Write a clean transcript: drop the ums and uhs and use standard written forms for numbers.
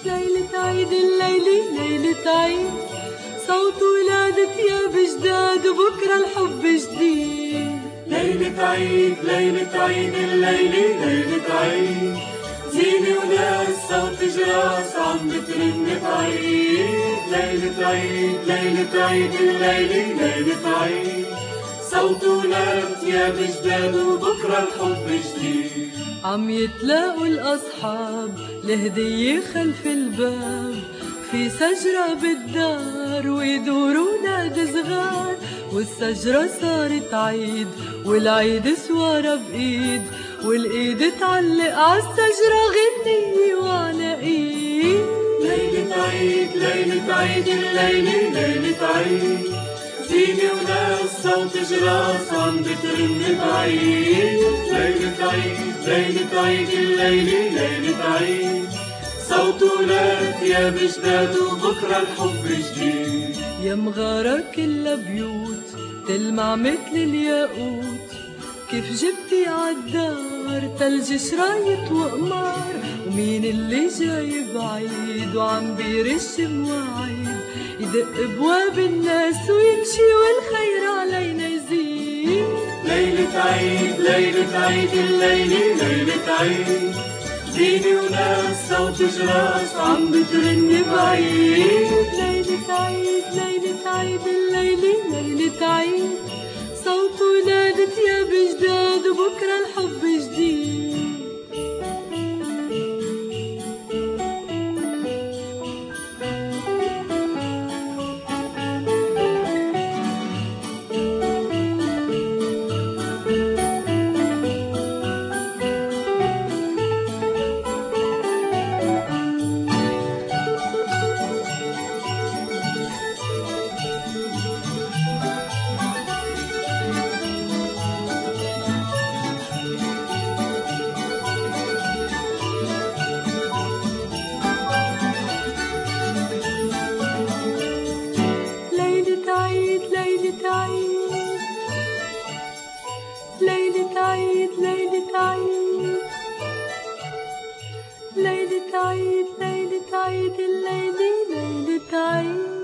ليلة عيد الليلة ليلة عيد، صوت ولادة ثياب جداد وبكرة الحب جديد. ليلة عيد ليلة عيد الليلة ليلة عيد، زينة وناس صوت جراس عم بترن بعيد. ليلة عيد ليلة عيد الليلة ليلة عيد، صوت ولاد ثياب جداد وبكرة الحب جديد. عم يتلاقوا الأصحاب لهدية خلف الباب، في شجرة بالدار ويدوروا نادي صغار، والشجرة صارت عيد والعيد سوارة بإيد، والإيد تعلق عالشجرة غنية وعلى إيد. ليلة عيد ليلة عيد الليلة ليلة عيد، زينة وناس صوت جراس عم بترن بعيد. ليلة عيد ليلة عيد الليلة ليلة عيد، صوت ولاد ثياب جداد وبكرة الحب جديد. يا مغارة كلها بيوت تلمع مثل الياقوت، كيف جبتي عالدار تلج شرايط وقمار، ومين اللي جاي بعيد وعم بيرش مواعيد، يدق بواب الناس ويمشي والخير علينا يزيد. ليلة عيد ليلة عيد الليلة ليلة عيد، زينة وناس صوت جراس عم بترن بعيد. ليلة عيد ليلة عيد الليلة ليلة عيد، صوت ولاد ثياب جداد وبكرة الحب جديد. ليلة عيد ليلة عيد ليلة عيد، ليلة عيد ليلة عيد الليلة ليلة عيد.